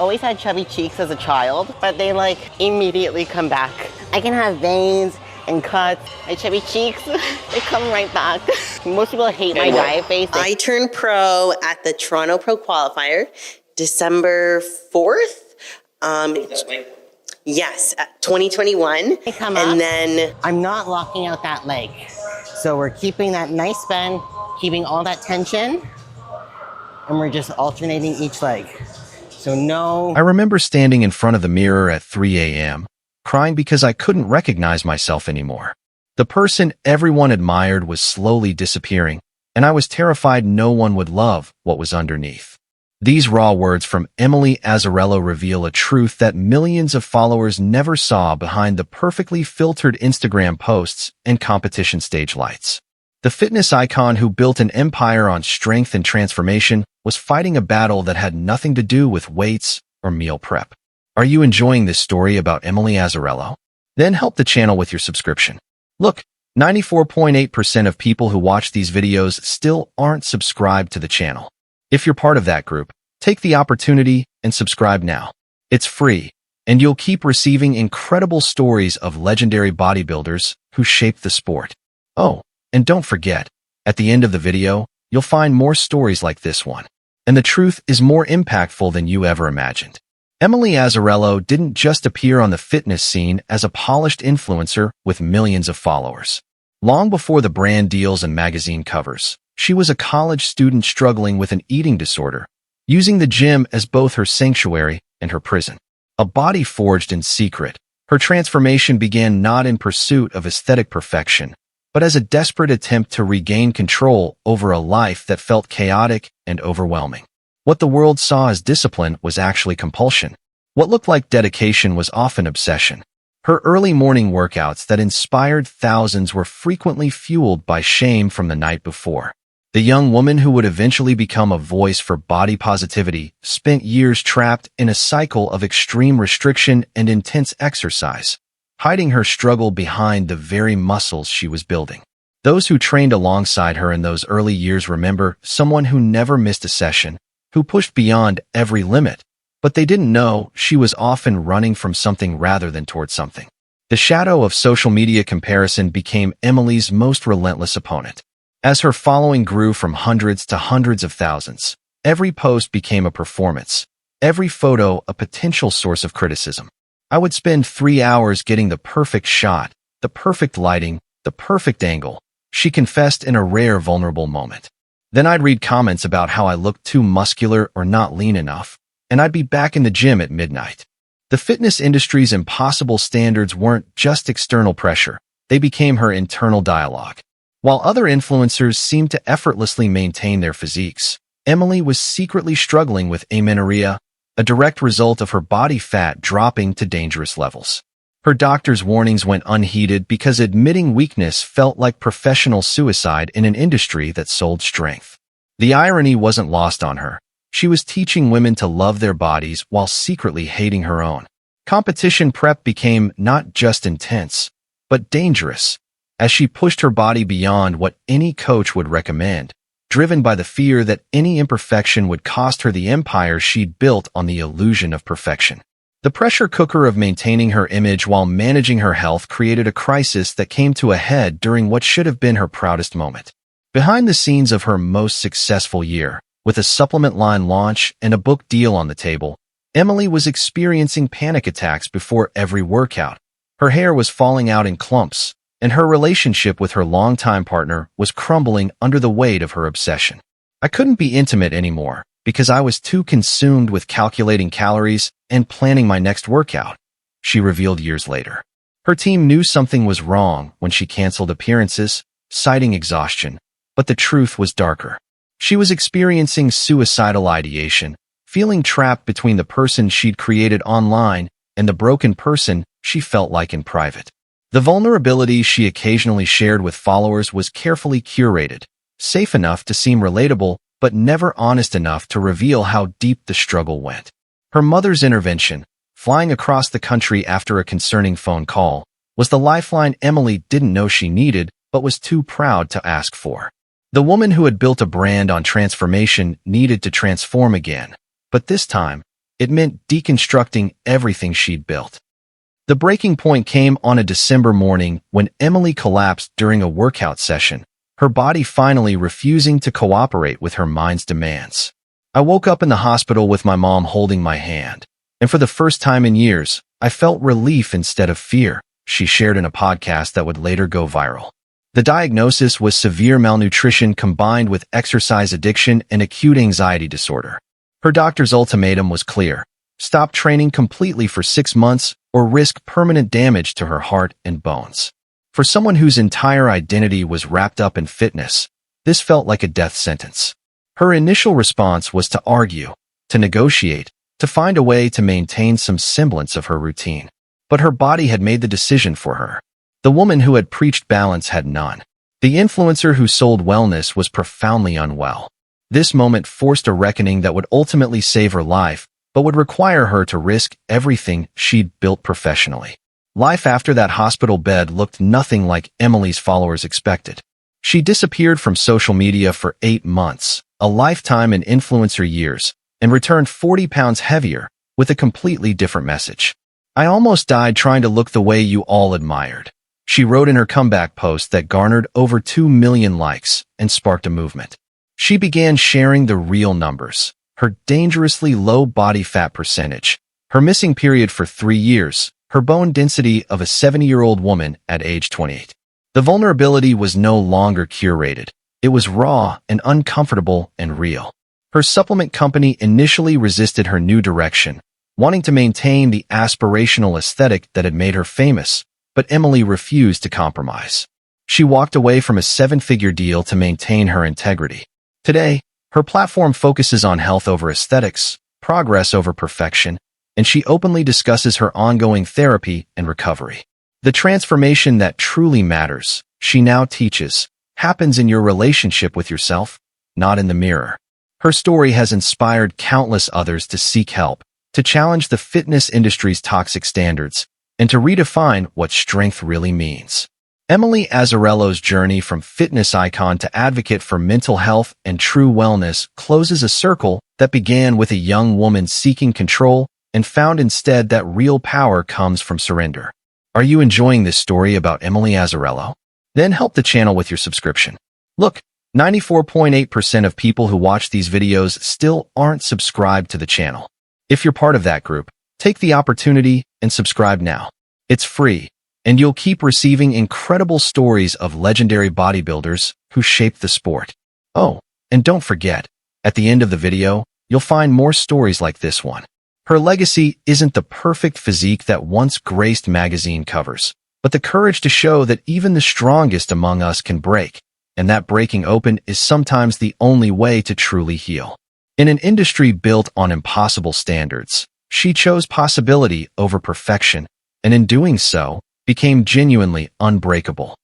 always had chubby cheeks as a child, but they like immediately come back. I can have veins and cuts. My chubby cheeks, they come right back. Most people hate my diet face. I turned pro at the Toronto Pro Qualifier, December 4th. Yes, 2021. And then I'm not locking out that leg. So we're keeping that nice bend, keeping all that tension, and we're just alternating each leg. So no. I remember standing in front of the mirror at 3 a.m., crying because I couldn't recognize myself anymore. The person everyone admired was slowly disappearing, and I was terrified no one would love what was underneath. These raw words from Emily Azzarello reveal a truth that millions of followers never saw behind the perfectly filtered Instagram posts and competition stage lights. The fitness icon who built an empire on strength and transformation was fighting a battle that had nothing to do with weights or meal prep. Are you enjoying this story about Emily Azzarello? Then help the channel with your subscription. Look, 94.8% of people who watch these videos still aren't subscribed to the channel. If you're part of that group, take the opportunity and subscribe now. It's free, and you'll keep receiving incredible stories of legendary bodybuilders who shaped the sport. Oh, and don't forget, at the end of the video, you'll find more stories like this one. And the truth is more impactful than you ever imagined. Emily Azzarello didn't just appear on the fitness scene as a polished influencer with millions of followers. Long before the brand deals and magazine covers, she was a college student struggling with an eating disorder, using the gym as both her sanctuary and her prison. A body forged in secret, her transformation began not in pursuit of aesthetic perfection, but as a desperate attempt to regain control over a life that felt chaotic and overwhelming. What the world saw as discipline was actually compulsion. What looked like dedication was often obsession. Her early morning workouts that inspired thousands were frequently fueled by shame from the night before. The young woman who would eventually become a voice for body positivity spent years trapped in a cycle of extreme restriction and intense exercise, hiding her struggle behind the very muscles she was building. Those who trained alongside her in those early years remember someone who never missed a session, who pushed beyond every limit, but they didn't know she was often running from something rather than toward something. The shadow of social media comparison became Emily's most relentless opponent. As her following grew from hundreds to hundreds of thousands, every post became a performance, every photo a potential source of criticism. I would spend 3 hours getting the perfect shot, the perfect lighting, the perfect angle, she confessed in a rare vulnerable moment. Then I'd read comments about how I looked too muscular or not lean enough, and I'd be back in the gym at midnight. The fitness industry's impossible standards weren't just external pressure, they became her internal dialogue. While other influencers seemed to effortlessly maintain their physiques, Emily was secretly struggling with amenorrhea, a direct result of her body fat dropping to dangerous levels. Her doctor's warnings went unheeded because admitting weakness felt like professional suicide in an industry that sold strength. The irony wasn't lost on her. She was teaching women to love their bodies while secretly hating her own. Competition prep became not just intense, but dangerous, as she pushed her body beyond what any coach would recommend, driven by the fear that any imperfection would cost her the empire she'd built on the illusion of perfection. The pressure cooker of maintaining her image while managing her health created a crisis that came to a head during what should have been her proudest moment. Behind the scenes of her most successful year, with a supplement line launch and a book deal on the table, Emily was experiencing panic attacks before every workout. Her hair was falling out in clumps, and her relationship with her longtime partner was crumbling under the weight of her obsession. I couldn't be intimate anymore because I was too consumed with calculating calories and planning my next workout, she revealed years later. Her team knew something was wrong when she canceled appearances, citing exhaustion, but the truth was darker. She was experiencing suicidal ideation, feeling trapped between the person she'd created online and the broken person she felt like in private. The vulnerability she occasionally shared with followers was carefully curated, safe enough to seem relatable, but never honest enough to reveal how deep the struggle went. Her mother's intervention, flying across the country after a concerning phone call, was the lifeline Emily didn't know she needed but was too proud to ask for. The woman who had built a brand on transformation needed to transform again, but this time, It meant deconstructing everything she'd built. The breaking point came on a December morning when Emily collapsed during a workout session, her body finally refusing to cooperate with her mind's demands. I woke up in the hospital with my mom holding my hand, and for the first time in years, I felt relief instead of fear, she shared in a podcast that would later go viral. The diagnosis was severe malnutrition combined with exercise addiction and acute anxiety disorder. Her doctor's ultimatum was clear: stop training completely for 6 months or risk permanent damage to her heart and bones. For someone whose entire identity was wrapped up in fitness, this felt like a death sentence. Her initial response was to argue, to negotiate, to find a way to maintain some semblance of her routine. But her body had made the decision for her. The woman who had preached balance had none. The influencer who sold wellness was profoundly unwell. This moment forced a reckoning that would ultimately save her life, but would require her to risk everything she'd built professionally. Life after that hospital bed looked nothing like Emily's followers expected. She disappeared from social media for 8 months, a lifetime in influencer years, and returned 40 pounds heavier, with a completely different message. "I almost died trying to look the way you all admired," she wrote in her comeback post that garnered over 2 million likes and sparked a movement. She began sharing the real numbers: her dangerously low body fat percentage, her missing period for 3 years, her bone density of a 70-year-old woman at age 28. The vulnerability was no longer curated. It was raw and uncomfortable and real. Her supplement company initially resisted her new direction, wanting to maintain the aspirational aesthetic that had made her famous, but Emily refused to compromise. She walked away from a 7-figure deal to maintain her integrity. Today, her platform focuses on health over aesthetics, progress over perfection, and she openly discusses her ongoing therapy and recovery. The transformation that truly matters, she now teaches, happens in your relationship with yourself, not in the mirror. Her story has inspired countless others to seek help, to challenge the fitness industry's toxic standards, and to redefine what strength really means. Emily Azzarello's journey from fitness icon to advocate for mental health and true wellness closes a circle that began with a young woman seeking control and found instead that real power comes from surrender. Are you enjoying this story about Emily Azzarello? Then help the channel with your subscription. Look, 94.8% of people who watch these videos still aren't subscribed to the channel. If you're part of that group, take the opportunity and subscribe now. It's free, and you'll keep receiving incredible stories of legendary bodybuilders who shaped the sport. Oh, and don't forget, at the end of the video, you'll find more stories like this one. Her legacy isn't the perfect physique that once graced magazine covers, but the courage to show that even the strongest among us can break, and that breaking open is sometimes the only way to truly heal. In an industry built on impossible standards, she chose possibility over perfection, and in doing so, became genuinely unbreakable.